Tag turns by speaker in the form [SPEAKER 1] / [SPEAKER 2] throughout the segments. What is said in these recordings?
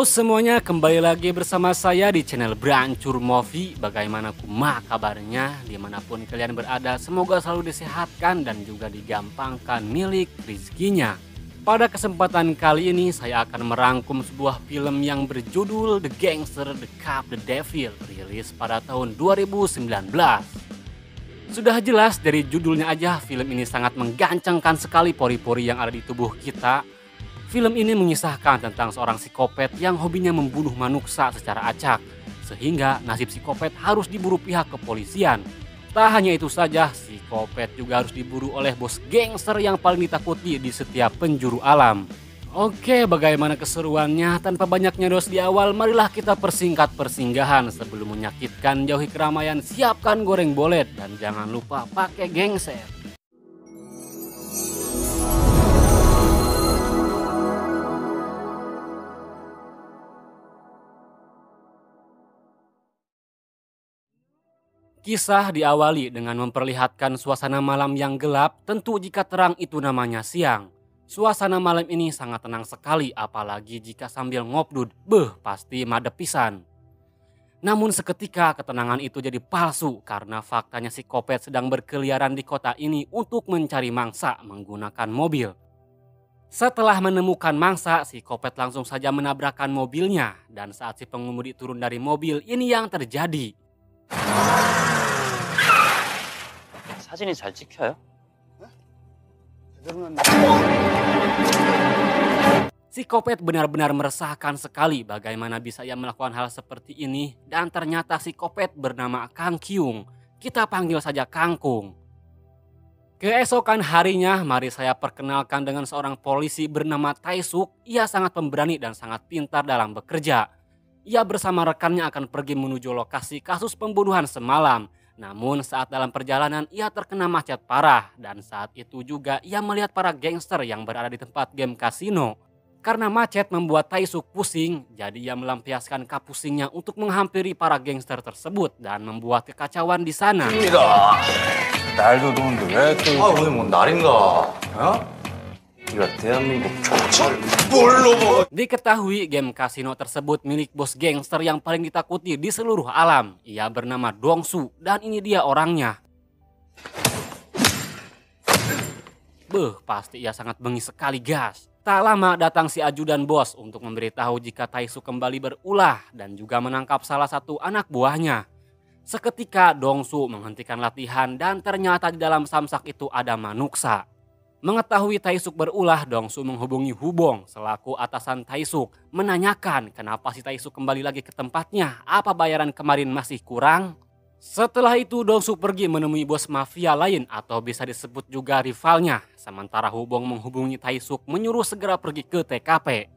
[SPEAKER 1] semuanya, kembali lagi bersama saya di channel Brancur Movie. Bagaimana kabarnya dimanapun kalian berada, semoga selalu disehatkan dan juga digampangkan milik rezekinya. Pada kesempatan kali ini saya akan merangkum sebuah film yang berjudul The Gangster, The Cop, The Devil, rilis pada tahun 2019. Sudah jelas dari judulnya aja, film ini sangat menggancangkan sekali pori-pori yang ada di tubuh kita. Film ini mengisahkan tentang seorang psikopat yang hobinya membunuh manuksa secara acak, sehingga nasib psikopat harus diburu pihak kepolisian. Tak hanya itu saja, psikopat juga harus diburu oleh bos gangster yang paling ditakuti di setiap penjuru alam. Oke, bagaimana keseruannya? Tanpa banyak nyodos di awal, marilah kita persingkat persinggahan. Sebelum menyakitkan, jauhi keramaian, siapkan goreng bolet, dan jangan lupa pakai genset. Kisah diawali dengan memperlihatkan suasana malam yang gelap, tentu jika terang itu namanya siang. Suasana malam ini sangat tenang sekali, apalagi jika sambil ngobdud, pasti madep pisan. Namun seketika ketenangan itu jadi palsu karena faktanya psikopat sedang berkeliaran di kota ini untuk mencari mangsa menggunakan mobil. Setelah menemukan mangsa, psikopat langsung saja menabrakkan mobilnya, dan saat si pengemudi turun dari mobil, ini yang terjadi.
[SPEAKER 2] 사진이 잘 찍혀요?
[SPEAKER 1] Psikopat benar-benar meresahkan sekali bagaimana bisa ia melakukan hal seperti ini, dan ternyata psikopat bernama Kang Kyung. Kita panggil saja Kangkung. Keesokan harinya, mari saya perkenalkan dengan seorang polisi bernama Taesuk. Ia sangat pemberani dan sangat pintar dalam bekerja. Ia bersama rekannya akan pergi menuju lokasi kasus pembunuhan semalam. Namun saat dalam perjalanan ia terkena macet parah, dan saat itu juga ia melihat para gangster yang berada di tempat game kasino. Karena macet membuat Taesuk pusing, jadi ia melampiaskan kapusingnya untuk menghampiri para gangster tersebut dan membuat kekacauan di sana.
[SPEAKER 3] 날도 더운데 왜 또?
[SPEAKER 4] 오늘 뭐 날인가?
[SPEAKER 2] 이거 대한민국 경찰
[SPEAKER 1] Diketahui game kasino tersebut milik bos gangster yang paling ditakuti di seluruh alam. Ia bernama Dongsu dan ini dia orangnya. Pasti ia sangat bengis sekali gas. Tak lama datang si ajudan bos untuk memberitahu jika Taesuk kembali berulah dan juga menangkap salah satu anak buahnya. Seketika Dongsu menghentikan latihan dan ternyata di dalam samsak itu ada manuksa. Mengetahui Taesuk berulah, Dongsu menghubungi Hubong selaku atasan Taesuk, menanyakan kenapa si Taesuk kembali lagi ke tempatnya, apa bayaran kemarin masih kurang. Setelah itu Dongsu pergi menemui bos mafia lain atau bisa disebut juga rivalnya, sementara Hubong menghubungi Taesuk menyuruh segera pergi ke TKP.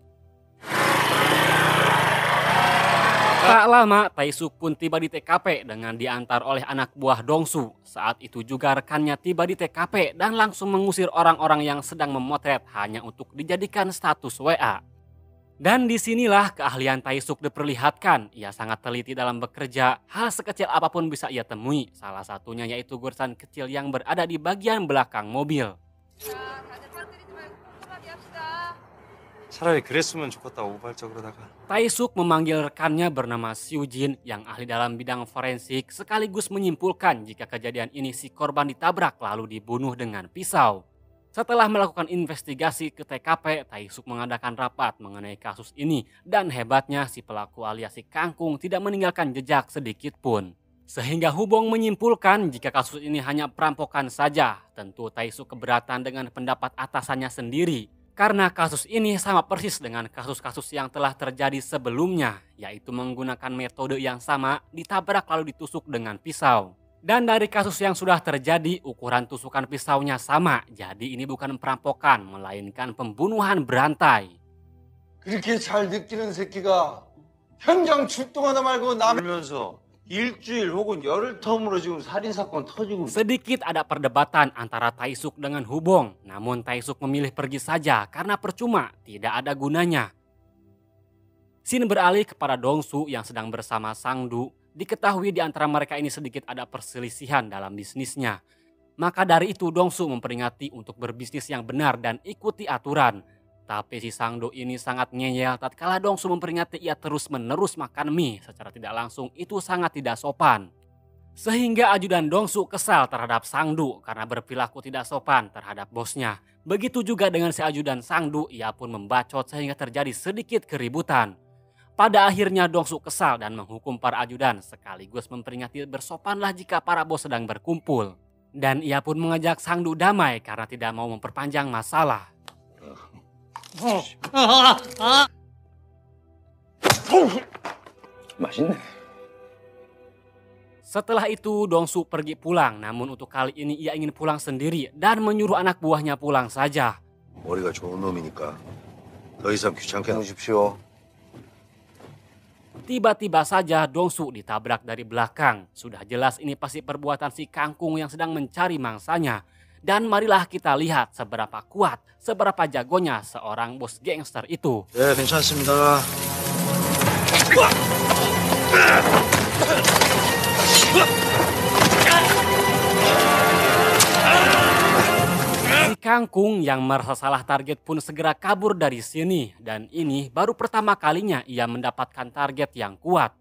[SPEAKER 1] Tak lama Taesuk pun tiba di TKP dengan diantar oleh anak buah Dongsu. Saat itu juga rekannya tiba di TKP dan langsung mengusir orang-orang yang sedang memotret hanya untuk dijadikan status WA. Dan disinilah keahlian Taesuk diperlihatkan. Ia sangat teliti dalam bekerja, hal sekecil apapun bisa ia temui. Salah satunya yaitu goresan kecil yang berada di bagian belakang mobil.
[SPEAKER 4] 차라리 그랬으면 좋겠다 우발적으로다가.
[SPEAKER 1] Taesuk memanggil rekannya bernama Seojin yang ahli dalam bidang forensik, sekaligus menyimpulkan jika kejadian ini si korban ditabrak lalu dibunuh dengan pisau. Setelah melakukan investigasi ke TKP, Taesuk mengadakan rapat mengenai kasus ini dan hebatnya si pelaku alias si Kangkung tidak meninggalkan jejak sedikit pun. Sehingga Hubong menyimpulkan jika kasus ini hanya perampokan saja. Tentu Taesuk keberatan dengan pendapat atasannya sendiri. Karena kasus ini sama persis dengan kasus-kasus yang telah terjadi sebelumnya, yaitu menggunakan metode yang sama, ditabrak lalu ditusuk dengan pisau. Dan dari kasus yang sudah terjadi, ukuran tusukan pisaunya sama, jadi ini bukan perampokan, melainkan pembunuhan berantai.
[SPEAKER 5] 그렇게 잘 느끼는 새끼가 현장 출동하다 말고
[SPEAKER 4] 울면서 일주일 혹은 열흘 텀으로 지금 살인사건 터지고.
[SPEAKER 1] Sedikit ada perdebatan antara Taesuk dengan Hubong, namun Taesuk memilih pergi saja karena percuma, tidak ada gunanya. Scene beralih kepada Dongsu yang sedang bersama Sangdu. Diketahui di antara mereka ini sedikit ada perselisihan dalam bisnisnya. Maka dari itu Dongsu memperingati untuk berbisnis yang benar dan ikuti aturan. Tetapi si Sangdo ini sangat ngeyel tatkala Dongsu memperingati ia terus-menerus makan mie secara tidak langsung itu sangat tidak sopan. Sehingga ajudan Dongsu kesal terhadap Sangdu karena berperilaku tidak sopan terhadap bosnya. Begitu juga dengan si ajudan Sangdu, ia pun membacot sehingga terjadi sedikit keributan. Pada akhirnya Dongsu kesal dan menghukum para ajudan sekaligus memperingati bersopanlah jika para bos sedang berkumpul. Dan ia pun mengajak Sangdu damai karena tidak mau memperpanjang masalah.
[SPEAKER 2] 맛있네.
[SPEAKER 1] Setelah itu Dongsu pergi pulang, namun untuk kali ini ia ingin pulang sendiri dan menyuruh anak buahnya pulang saja.
[SPEAKER 6] 머리가 좋은 놈이니까 더 이상 귀찮게 놓으십시오.
[SPEAKER 1] Tiba-tiba saja Dongsu ditabrak dari belakang. Sudah jelas ini pasti perbuatan si Kangkung yang sedang mencari mangsanya. Dan marilah kita lihat seberapa kuat, seberapa jagonya seorang bos gangster itu.
[SPEAKER 6] 네, 괜찮습니다.
[SPEAKER 1] Si Kangkung yang merasa salah target pun segera kabur dari sini. Dan ini baru pertama kalinya ia mendapatkan target yang kuat.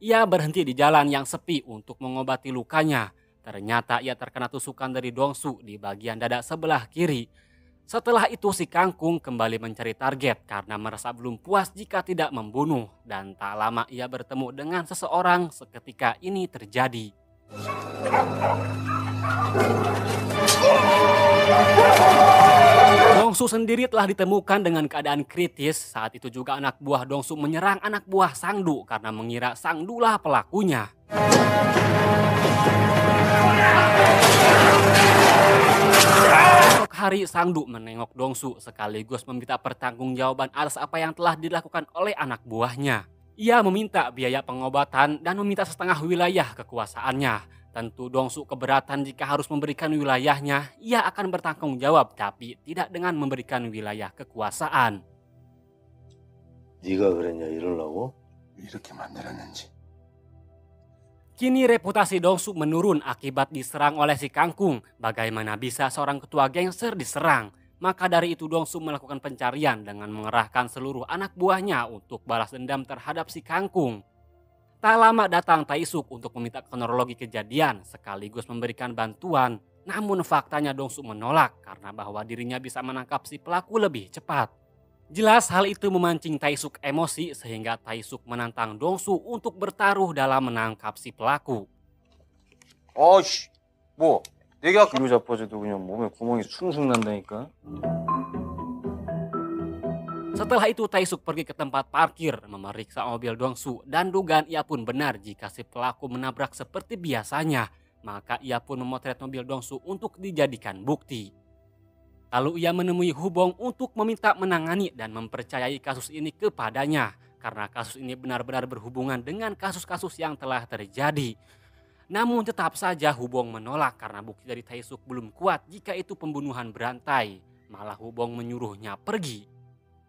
[SPEAKER 1] Ia berhenti di jalan yang sepi untuk mengobati lukanya. Ternyata ia terkena tusukan dari Dongsu di bagian dada sebelah kiri. Setelah itu si Kangkung kembali mencari target karena merasa belum puas jika tidak membunuh. Dan tak lama ia bertemu dengan seseorang seketika ini terjadi. Dongsu sendiri telah ditemukan dengan keadaan kritis. Saat itu juga anak buah Dongsu menyerang anak buah Sangdu karena mengira Sangdulah pelakunya. Esok hari Sangdu menengok Dongsu sekaligus meminta pertanggungjawaban atas apa yang telah dilakukan oleh anak buahnya. Ia meminta biaya pengobatan dan meminta setengah wilayah kekuasaannya. Tentu Dongsu keberatan jika harus memberikan wilayahnya, ia akan bertanggung jawab tapi tidak dengan memberikan wilayah kekuasaan.
[SPEAKER 6] 네가 그랬냐 이러려고?
[SPEAKER 5] 이렇게 만들었는지.
[SPEAKER 1] Kini reputasi Dongsu menurun akibat diserang oleh si Kangkung. Bagaimana bisa seorang ketua gangster diserang? Maka dari itu Dongsu melakukan pencarian dengan mengerahkan seluruh anak buahnya untuk balas dendam terhadap si Kangkung. Tak lama datang Taisuk untuk meminta kronologi kejadian sekaligus memberikan bantuan. Namun faktanya Dongsu menolak karena bahwa dirinya bisa menangkap si pelaku lebih cepat. Jelas hal itu memancing Taisuk emosi sehingga Taisuk menantang Dongsu untuk bertaruh dalam menangkap si pelaku.
[SPEAKER 2] 어이씨, 뭐 내가 뒤로 자빠져도 그냥 몸에 구멍이 숭숭 난다니까.
[SPEAKER 1] Setelah itu Taisuk pergi ke tempat parkir memeriksa mobil Dongsu dan dugaan ia pun benar jika si pelaku menabrak seperti biasanya. Maka ia pun memotret mobil Dongsu untuk dijadikan bukti. Lalu ia menemui Hubong untuk meminta menangani dan mempercayai kasus ini kepadanya. Karena kasus ini benar-benar berhubungan dengan kasus-kasus yang telah terjadi. Namun tetap saja Hubong menolak karena bukti dari Taisuk belum kuat jika itu pembunuhan berantai. Malah Hubong menyuruhnya pergi.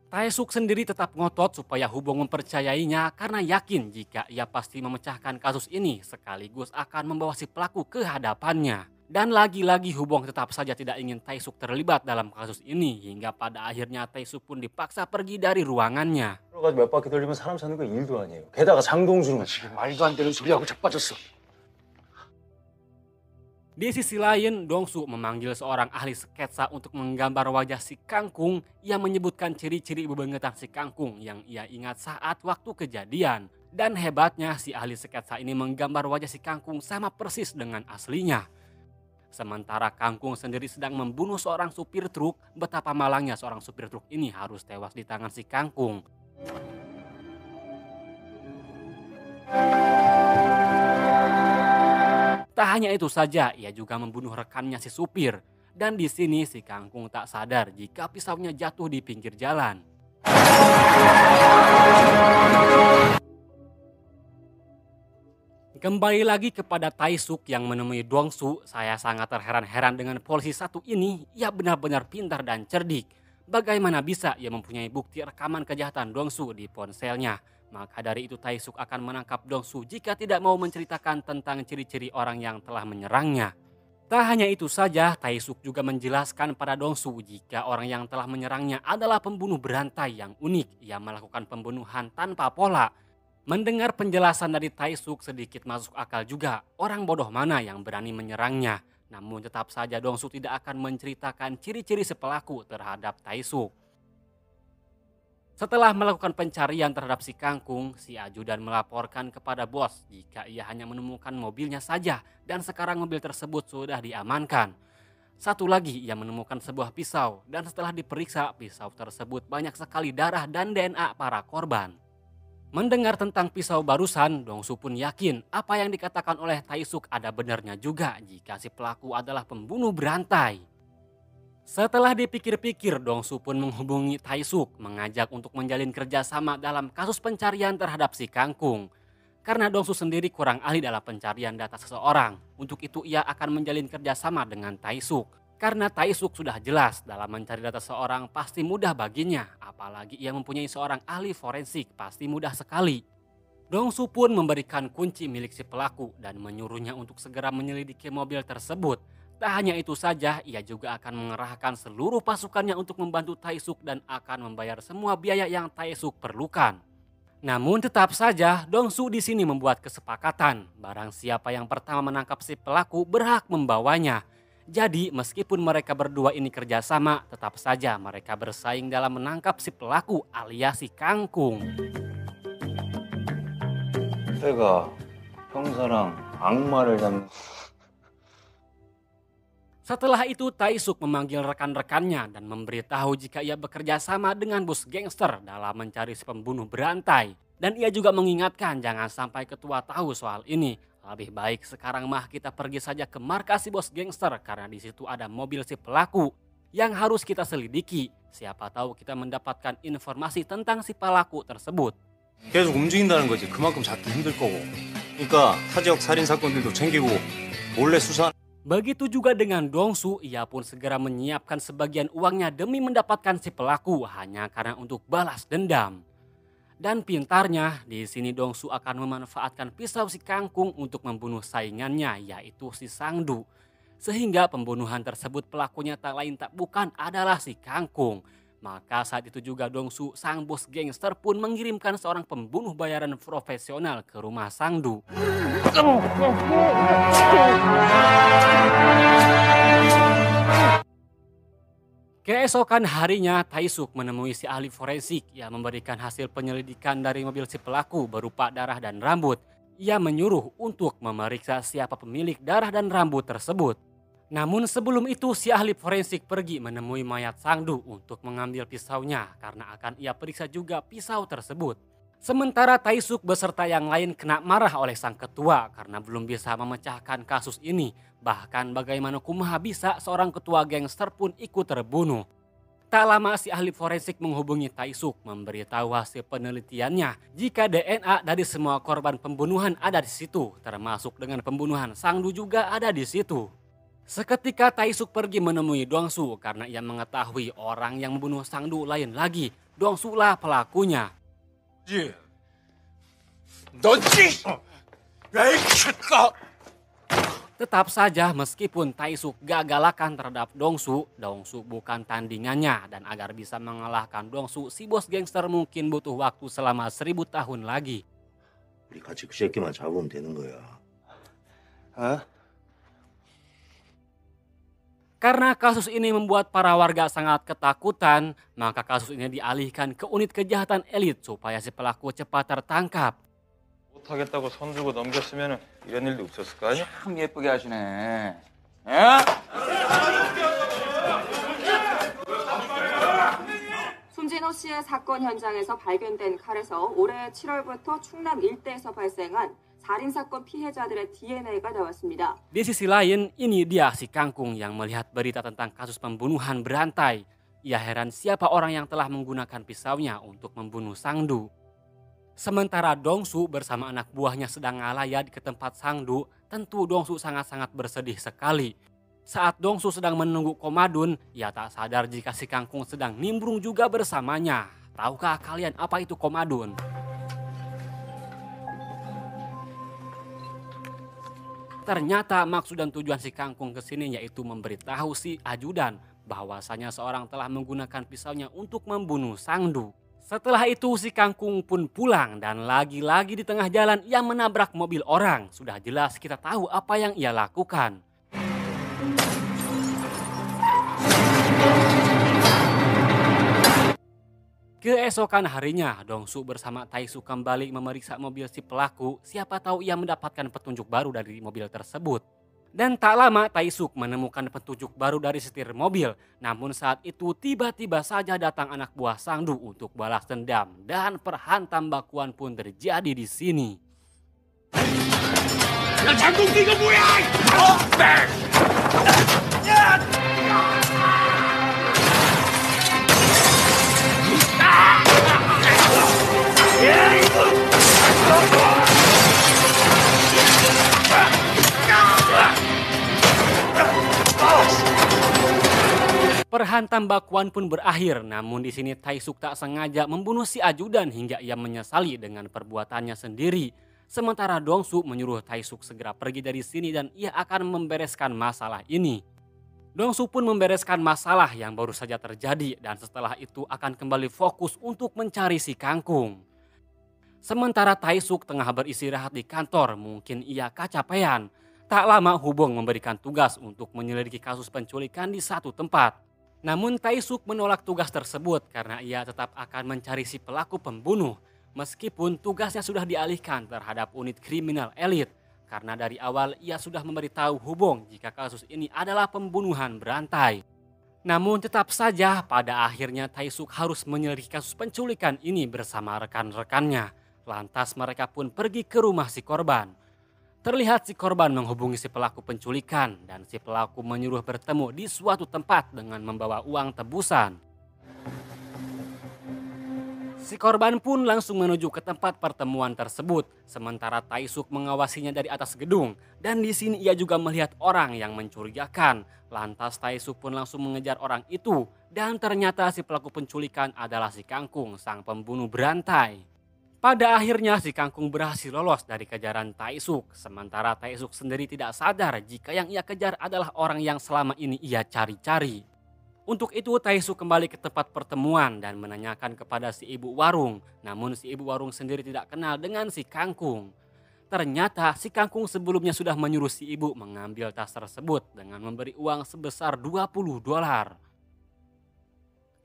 [SPEAKER 1] Taisuk sendiri tetap ngotot supaya Hubong mempercayainya karena yakin jika ia pasti memecahkan kasus ini sekaligus akan membawa si pelaku ke hadapannya. Dan lagi-lagi Hubong tetap saja tidak ingin Taisuk terlibat dalam kasus ini hingga pada akhirnya Taisuk pun dipaksa pergi dari ruangannya.
[SPEAKER 3] 들어가서 몇 바퀴 돌리면 사람 사는 거 일도 아니에요. 게다가 장동주는
[SPEAKER 5] 지금 말도 안 되는 소리하고 자빠졌어.
[SPEAKER 1] Di sisi lain, Dongsu memanggil seorang ahli sketsa untuk menggambar wajah si Kangkung yang menyebutkan ciri-ciri bebengetan si Kangkung yang ia ingat saat waktu kejadian. Dan hebatnya si ahli sketsa ini menggambar wajah si Kangkung sama persis dengan aslinya. Sementara Kangkung sendiri sedang membunuh seorang supir truk, betapa malangnya seorang supir truk ini harus tewas di tangan si Kangkung. Tak hanya itu saja, ia juga membunuh rekannya si supir. Dan di sini si Kangkung tak sadar jika pisaunya jatuh di pinggir jalan. Kembali lagi kepada Taisuk yang menemui Dongsu, saya sangat terheran-heran dengan polisi satu ini. Ia benar-benar pintar dan cerdik. Bagaimana bisa ia mempunyai bukti rekaman kejahatan Dongsu di ponselnya? Maka dari itu Taisuk akan menangkap Dongsu jika tidak mau menceritakan tentang ciri-ciri orang yang telah menyerangnya. Tak hanya itu saja, Taesuk juga menjelaskan pada Dongsu jika orang yang telah menyerangnya adalah pembunuh berantai yang unik yang melakukan pembunuhan tanpa pola. Mendengar penjelasan dari Taesuk sedikit masuk akal juga, orang bodoh mana yang berani menyerangnya. Namun tetap saja Dongsu tidak akan menceritakan ciri-ciri si pelaku terhadap Taesuk. Setelah melakukan pencarian terhadap si kangkung, si ajudan melaporkan kepada bos jika ia hanya menemukan mobilnya saja dan sekarang mobil tersebut sudah diamankan. Satu lagi, ia menemukan sebuah pisau dan setelah diperiksa, pisau tersebut banyak sekali darah dan DNA para korban. Mendengar tentang pisau barusan, Dongsu pun yakin apa yang dikatakan oleh Taesuk ada benarnya juga jika si pelaku adalah pembunuh berantai. Setelah dipikir-pikir, Dongsu pun menghubungi Taesuk mengajak untuk menjalin kerjasama dalam kasus pencarian terhadap si kangkung. Karena Dongsu sendiri kurang ahli dalam pencarian data seseorang, untuk itu ia akan menjalin kerjasama dengan Taesuk. Karena Taesuk sudah jelas dalam mencari data seseorang pasti mudah baginya, apalagi ia mempunyai seorang ahli forensik pasti mudah sekali. Dongsu pun memberikan kunci milik si pelaku dan menyuruhnya untuk segera menyelidiki mobil tersebut. Tak hanya itu saja, ia juga akan mengerahkan seluruh pasukannya untuk membantu Taesuk dan akan membayar semua biaya yang Taesuk perlukan. Namun tetap saja, Dongsu di sini membuat kesepakatan, barang siapa yang pertama menangkap si pelaku berhak membawanya. Jadi meskipun mereka berdua ini kerjasama, tetap saja mereka bersaing dalam menangkap si pelaku alias si kangkung.
[SPEAKER 2] 내가 형사랑 악마를 잡는
[SPEAKER 1] Setelah itu Taesuk memanggil rekan-rekannya dan memberitahu jika ia bekerja sama dengan bos gangster dalam mencari si pembunuh berantai. Dan ia juga mengingatkan jangan sampai ketua tahu soal ini. Lebih baik sekarang mah kita pergi saja ke markas si bos gangster karena di situ ada mobil si pelaku yang harus kita selidiki. Siapa tahu kita mendapatkan informasi tentang si pelaku tersebut.
[SPEAKER 3] 계속 움직인다는 거지. 그만큼 잡기 힘들 거고. 그러니까 타 지역 살인 사건들도 챙기고 몰래 수사.
[SPEAKER 1] Begitu juga dengan Dongsu, ia pun segera menyiapkan sebagian uangnya demi mendapatkan si pelaku hanya karena untuk balas dendam. Dan pintarnya, di sini Dongsu akan memanfaatkan pisau si kangkung untuk membunuh saingannya yaitu si Sangdu. Sehingga pembunuhan tersebut pelakunya tak lain tak bukan adalah si kangkung. Maka saat itu juga Dongsu, sang bos gangster pun mengirimkan seorang pembunuh bayaran profesional ke rumah Sangdu. Keesokan harinya, Taesuk menemui si ahli forensik yang memberikan hasil penyelidikan dari mobil si pelaku berupa darah dan rambut. Ia menyuruh untuk memeriksa siapa pemilik darah dan rambut tersebut. Namun sebelum itu si ahli forensik pergi menemui mayat Sangdu untuk mengambil pisaunya karena akan ia periksa juga pisau tersebut. Sementara Taesuk beserta yang lain kena marah oleh sang ketua karena belum bisa memecahkan kasus ini. Bahkan bagaimana kumaha bisa seorang ketua gangster pun ikut terbunuh. Tak lama si ahli forensik menghubungi Taesuk memberitahu hasil penelitiannya jika DNA dari semua korban pembunuhan ada di situ, termasuk dengan pembunuhan Sangdu juga ada di situ. Seketika Taesuk pergi menemui Dongsu karena ia mengetahui orang yang membunuh Sangdu lain lagi. Dongsu lah pelakunya. Tetap saja meskipun Taesuk gagalakan terhadap Dongsu, Dongsu bukan tandingannya dan agar bisa mengalahkan Dongsu, si bos gangster mungkin butuh waktu selama 1000 tahun lagi.
[SPEAKER 6] 우리 같이 그 새끼만 잡으면 되는 거야.
[SPEAKER 2] 어?
[SPEAKER 1] Karena kasus ini membuat para warga sangat ketakutan, maka kasus ini dialihkan ke unit kejahatan elit supaya si pelaku cepat tertangkap.
[SPEAKER 7] 못하겠다고 손 들고 넘겼으면 이런 일도 없었을 거 아니야?
[SPEAKER 5] 참 예쁘게 하시네. 예?
[SPEAKER 8] 손진호 씨의 사건 현장에서 발견된 칼에서 올해 7월부터 충남 일대에서 발생한 살인사건 피해자들의 DNA가 나왔습니다.
[SPEAKER 1] Di sisi lain, ini dia si kangkung yang melihat berita tentang kasus pembunuhan berantai. Ia heran siapa orang yang telah menggunakan pisaunya untuk membunuh Sangdu. Sementara Dongsu bersama anak buahnya sedang ngalayat ke tempat Sangdu, tentu Dongsu sangat-sangat bersedih sekali. Saat Dongsu sedang menunggu komadun, ia tak sadar jika si kangkung sedang nimbrung juga bersamanya. Tahukah kalian apa itu komadun? Ternyata maksud dan tujuan si Kangkung kesini yaitu memberitahu si ajudan bahwasanya seorang telah menggunakan pisaunya untuk membunuh Sangdu. Setelah itu si Kangkung pun pulang dan lagi-lagi di tengah jalan ia menabrak mobil orang. Sudah jelas kita tahu apa yang ia lakukan. Keesokan harinya, Dongsu bersama Taisu kembali memeriksa mobil si pelaku. Siapa tahu ia mendapatkan petunjuk baru dari mobil tersebut. Dan tak lama Taisuk menemukan petunjuk baru dari setir mobil. Namun saat itu tiba-tiba saja datang anak buah Sangdu untuk balas dendam. Dan perhantam bakuan pun terjadi di sini. Perhantam bakuan pun berakhir, namun di sini Taisuk tak sengaja membunuh si ajudan hingga ia menyesali dengan perbuatannya sendiri. Sementara Dongsu menyuruh Taisuk segera pergi dari sini dan ia akan membereskan masalah ini. Dongsu pun membereskan masalah yang baru saja terjadi dan setelah itu akan kembali fokus untuk mencari si Kangkung. Sementara Taisuk tengah beristirahat di kantor, mungkin ia kecapean. Tak lama Hubong memberikan tugas untuk menyelidiki kasus penculikan di satu tempat. Namun Taisuk menolak tugas tersebut karena ia tetap akan mencari si pelaku pembunuh. Meskipun tugasnya sudah dialihkan terhadap unit kriminal elit. Karena dari awal ia sudah memberitahu Hubong jika kasus ini adalah pembunuhan berantai. Namun tetap saja pada akhirnya Taisuk harus menyelidiki kasus penculikan ini bersama rekan-rekannya. Lantas mereka pun pergi ke rumah si korban. Terlihat si korban menghubungi si pelaku penculikan dan si pelaku menyuruh bertemu di suatu tempat dengan membawa uang tebusan. Si korban pun langsung menuju ke tempat pertemuan tersebut, sementara Taisuk mengawasinya dari atas gedung dan di sini ia juga melihat orang yang mencurigakan. Lantas Taisuk pun langsung mengejar orang itu dan ternyata si pelaku penculikan adalah si Kangkung, sang pembunuh berantai. Pada akhirnya si Kangkung berhasil lolos dari kejaran Taisuk, sementara Taisuk sendiri tidak sadar jika yang ia kejar adalah orang yang selama ini ia cari-cari. Untuk itu Taisuk kembali ke tempat pertemuan dan menanyakan kepada si ibu warung, namun si ibu warung sendiri tidak kenal dengan si Kangkung. Ternyata si Kangkung sebelumnya sudah menyuruh si ibu mengambil tas tersebut dengan memberi uang sebesar $20.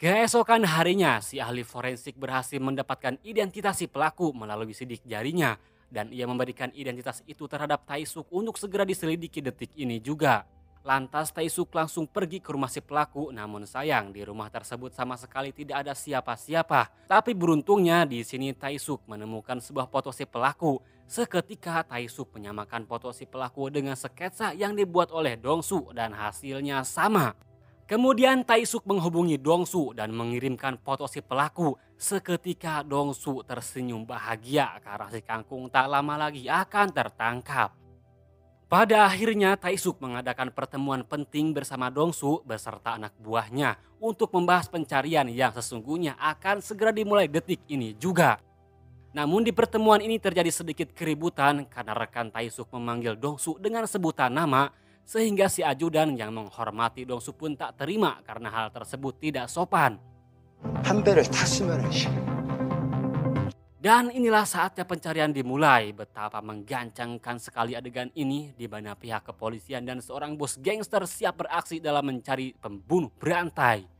[SPEAKER 1] Keesokan harinya, si ahli forensik berhasil mendapatkan identitas si pelaku melalui sidik jarinya. Dan ia memberikan identitas itu terhadap Taisuk untuk segera diselidiki detik ini juga. Lantas Taisuk langsung pergi ke rumah si pelaku, namun sayang di rumah tersebut sama sekali tidak ada siapa-siapa. Tapi beruntungnya di sini Taisuk menemukan sebuah foto si pelaku. Seketika Taisuk menyamakan foto si pelaku dengan sketsa yang dibuat oleh Dongsu dan hasilnya sama. Kemudian Taisuk menghubungi Dongsu dan mengirimkan foto si pelaku. Seketika Dongsu tersenyum bahagia karena si Kangkung tak lama lagi akan tertangkap. Pada akhirnya Taisuk mengadakan pertemuan penting bersama Dongsu beserta anak buahnya untuk membahas pencarian yang sesungguhnya akan segera dimulai detik ini juga. Namun di pertemuan ini terjadi sedikit keributan karena rekan Taisuk memanggil Dongsu dengan sebutan nama. Sehingga si ajudan yang menghormati Dongsu pun tak terima karena hal tersebut tidak sopan. Dan inilah saatnya pencarian dimulai. Betapa menggancangkan sekali adegan ini di mana pihak kepolisian dan seorang bos gangster siap beraksi dalam mencari pembunuh berantai.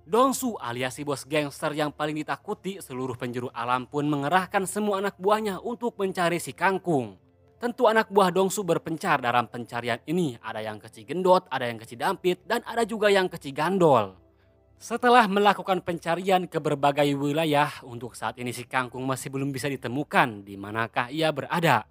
[SPEAKER 1] Dongsu alias si bos gangster yang paling ditakuti, seluruh penjuru alam pun mengerahkan semua anak buahnya untuk mencari si Kangkung. Tentu anak buah Dongsu berpencar dalam pencarian ini. Ada yang kecil gendot, ada yang kecil dampit, dan ada juga yang kecil gandol. Setelah melakukan pencarian ke berbagai wilayah, untuk saat ini si Kangkung masih belum bisa ditemukan di manakah ia berada.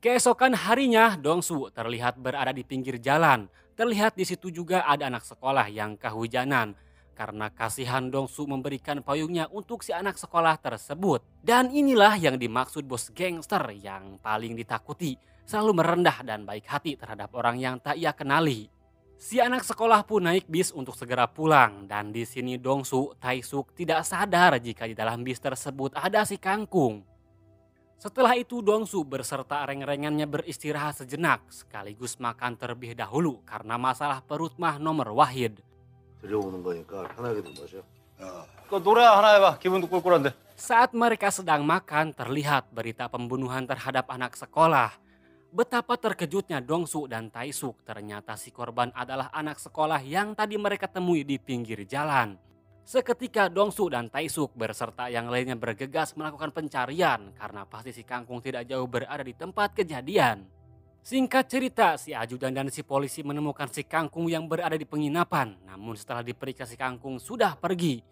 [SPEAKER 1] Keesokan harinya Dongsu terlihat berada di pinggir jalan. Terlihat di situ juga ada anak sekolah yang kehujanan. Karena kasihan Dongsu memberikan payungnya untuk si anak sekolah tersebut. Dan inilah yang dimaksud bos gangster yang paling ditakuti. Selalu merendah dan baik hati terhadap orang yang tak ia kenali. Si anak sekolah pun naik bis untuk segera pulang. Dan di sini Dongsu, Taisuk tidak sadar jika di dalam bis tersebut ada si Kangkung. Setelah itu Dongsu berserta reng-rengannya beristirahat sejenak sekaligus makan terlebih dahulu karena masalah perut mah nomor wahid.
[SPEAKER 6] 들여오는 거니까 편하게들 마셔.
[SPEAKER 3] 그 노래 하나 해봐. 기분도 꿀꿀한데.
[SPEAKER 1] Saat mereka sedang makan terlihat berita pembunuhan terhadap anak sekolah. Betapa terkejutnya Dongsu dan Taesuk, ternyata si korban adalah anak sekolah yang tadi mereka temui di pinggir jalan. Seketika Dongsu dan Taesuk beserta yang lainnya bergegas melakukan pencarian karena pasti si Kangkung tidak jauh berada di tempat kejadian. Singkat cerita, si ajudan dan si polisi menemukan si Kangkung yang berada di penginapan, namun setelah diperiksa si Kangkung sudah pergi.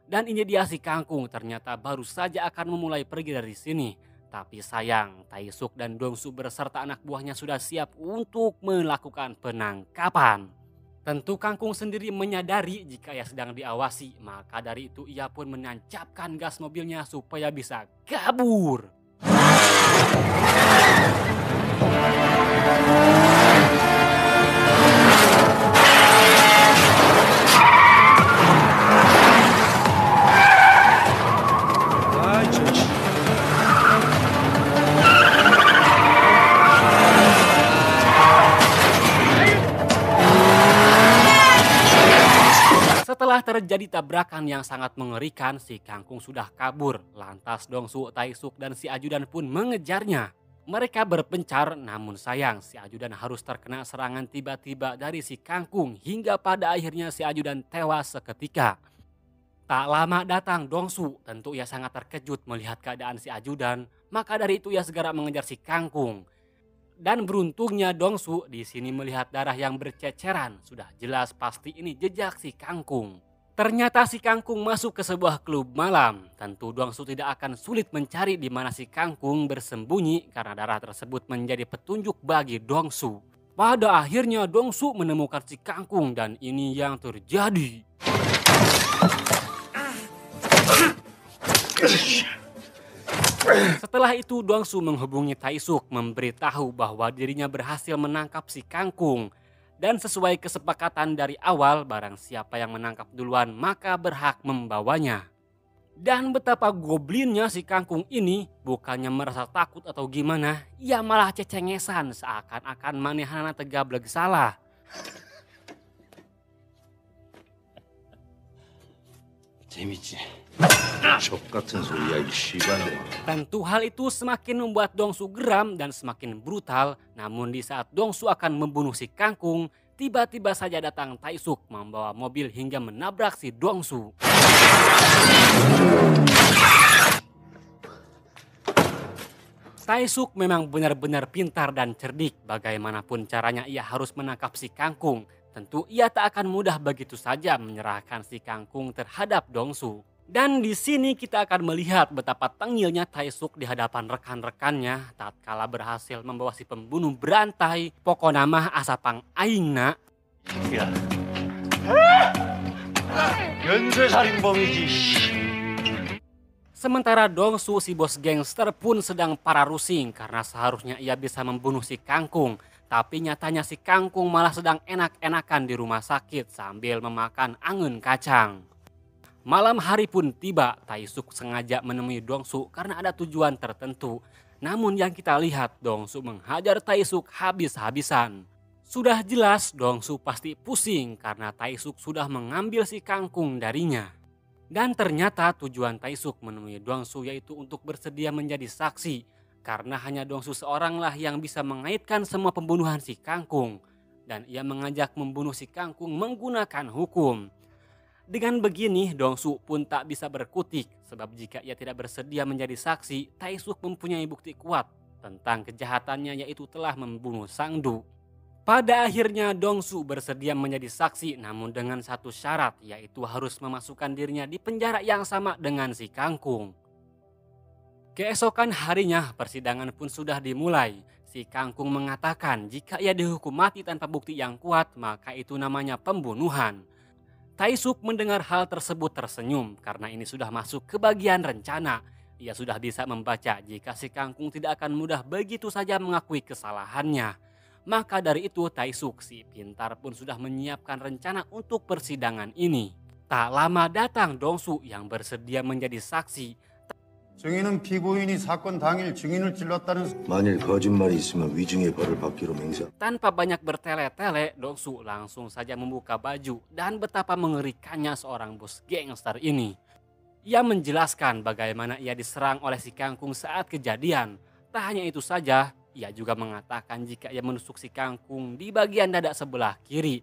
[SPEAKER 1] Dan ini dia si Kangkung ternyata baru saja akan memulai pergi dari sini. Tapi sayang, Taesuk dan Dongsu beserta anak buahnya sudah siap untuk melakukan penangkapan. Tentu Kangkung sendiri menyadari jika ia sedang diawasi, maka dari itu ia pun menancapkan gas mobilnya supaya bisa kabur. Setelah terjadi tabrakan yang sangat mengerikan, si Kangkung sudah kabur. Lantas Dongsu, Taesuk, dan si ajudan pun mengejarnya. Mereka berpencar, namun sayang si ajudan harus terkena serangan tiba-tiba dari si Kangkung hingga pada akhirnya si ajudan tewas seketika. Tak lama datang Dongsu, tentu ia sangat terkejut melihat keadaan si ajudan, maka dari itu ia segera mengejar si Kangkung. Dan beruntungnya Dongsu di sini melihat darah yang berceceran, sudah jelas pasti ini jejak si Kangkung. Ternyata si Kangkung masuk ke sebuah klub malam. Tentu Dongsu tidak akan sulit mencari di mana si Kangkung bersembunyi karena darah tersebut menjadi petunjuk bagi Dongsu. Pada akhirnya Dongsu menemukan si Kangkung dan ini yang terjadi. Setelah itu Dongsu menghubungi Taesuk memberitahu bahwa dirinya berhasil menangkap si Kangkung. Dan sesuai kesepakatan dari awal, barang siapa yang menangkap duluan maka berhak membawanya. Dan betapa goblinnya si Kangkung ini, bukannya merasa takut atau gimana, ia malah cecengesan seakan-akan manehana tegableg salah.
[SPEAKER 6] 재밌지. 족 같은 소리야 이 씨발놈아.
[SPEAKER 1] Tentu hal itu semakin membuat Dongsu geram dan semakin brutal. Namun di saat Dongsu akan membunuh si Kangkung, tiba-tiba saja datang Taesuk membawa mobil hingga menabrak si Dongsu. Taesuk memang benar-benar pintar dan cerdik. Bagaimanapun caranya ia harus menangkap si Kangkung. Tentu ia tak akan mudah begitu saja menyerahkan si Kangkung terhadap Dongsu. Dan di sini kita akan melihat betapa tengilnya Taesuk di hadapan rekan-rekannya tatkala berhasil membawa si pembunuh berantai. Pokona mah asapang aingna.
[SPEAKER 4] 야. 연쇄살인범이지.
[SPEAKER 1] Sementara Dongsu si bos gangster pun sedang pararusing karena seharusnya ia bisa membunuh si Kangkung. Tapi nyatanya si Kangkung malah sedang enak-enakan di rumah sakit sambil memakan angin kacang. Malam hari pun tiba, Taesuk sengaja menemui Dongsu karena ada tujuan tertentu. Namun yang kita lihat, Dongsu menghajar Taesuk habis-habisan. Sudah jelas Dongsu pasti pusing karena Taesuk sudah mengambil si Kangkung darinya. Dan ternyata tujuan Taesuk menemui Dongsu yaitu untuk bersedia menjadi saksi. Karena hanya Dongsu seoranglah yang bisa mengaitkan semua pembunuhan si Kangkung. Dan ia mengajak membunuh si Kangkung menggunakan hukum. Dengan begini Dongsu pun tak bisa berkutik. Sebab jika ia tidak bersedia menjadi saksi, Taesuk mempunyai bukti kuat tentang kejahatannya yaitu telah membunuh Sangdu. Pada akhirnya Dongsu bersedia menjadi saksi namun dengan satu syarat yaitu harus memasukkan dirinya di penjara yang sama dengan si Kangkung. Keesokan harinya persidangan pun sudah dimulai. Si Kangkung mengatakan jika ia dihukum mati tanpa bukti yang kuat maka itu namanya pembunuhan. Taesuk mendengar hal tersebut tersenyum karena ini sudah masuk ke bagian rencana. Ia sudah bisa membaca jika si Kangkung tidak akan mudah begitu saja mengakui kesalahannya. Maka dari itu Taesuk si pintar pun sudah menyiapkan rencana untuk persidangan ini. Tak lama datang Dongsu yang bersedia menjadi saksi.
[SPEAKER 9] 증인은 피고인이 사건 당일 증인을 찔렀다는
[SPEAKER 6] 만일 거짓말이 있으면 위증의 벌을 받기로 맹세.
[SPEAKER 1] Tanpa banyak bertele-tele, Dongsu langsung saja membuka baju dan betapa mengerikannya seorang bos gangster ini. Ia menjelaskan bagaimana ia diserang oleh si Kangkung saat kejadian. Tak hanya itu saja, ia juga mengatakan jika ia menusuk si Kangkung di bagian dada sebelah kiri.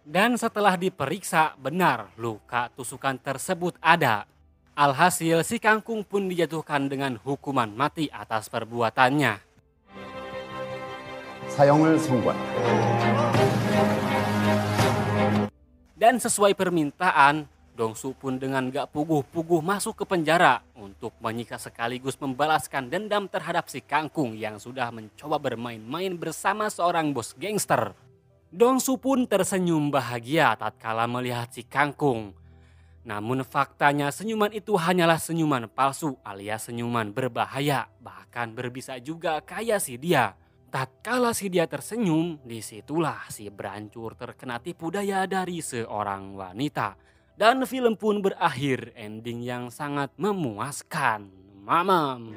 [SPEAKER 1] Dan setelah diperiksa, benar luka tusukan tersebut ada. Alhasil si Kangkung pun dijatuhkan dengan hukuman mati atas perbuatannya.
[SPEAKER 9] 사형을 선고한다.
[SPEAKER 1] Dan sesuai permintaan, Dongsu pun dengan gak puguh-puguh masuk ke penjara untuk menyiksa sekaligus membalaskan dendam terhadap si Kangkung yang sudah mencoba bermain-main bersama seorang bos gangster. Dongsu pun tersenyum bahagia tatkala melihat si Kangkung. Namun faktanya senyuman itu hanyalah senyuman palsu alias senyuman berbahaya, bahkan berbisa juga kayak si dia. Tatkala si dia tersenyum, disitulah si Berancur terkena tipu daya dari seorang wanita. Dan film pun berakhir ending yang sangat memuaskan. Mamam.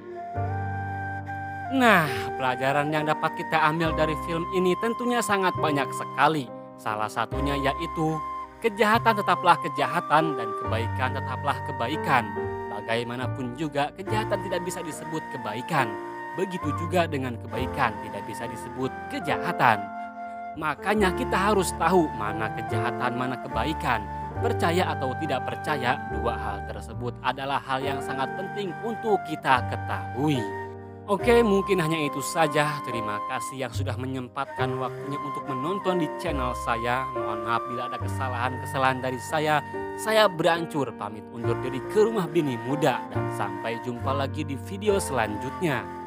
[SPEAKER 1] Nah, pelajaran yang dapat kita ambil dari film ini tentunya sangat banyak sekali. Salah satunya yaitu kejahatan tetaplah kejahatan dan kebaikan tetaplah kebaikan. Bagaimanapun juga kejahatan tidak bisa disebut kebaikan. Begitu juga dengan kebaikan tidak bisa disebut kejahatan. Makanya kita harus tahu mana kejahatan, mana kebaikan. Percaya atau tidak percaya, dua hal tersebut adalah hal yang sangat penting untuk kita ketahui. Oke, mungkin hanya itu saja. Terima kasih yang sudah menyempatkan waktunya untuk menonton di channel saya. Mohon maaf bila ada kesalahan-kesalahan dari saya. Saya Berancur pamit undur diri ke rumah bini muda dan sampai jumpa lagi di video selanjutnya.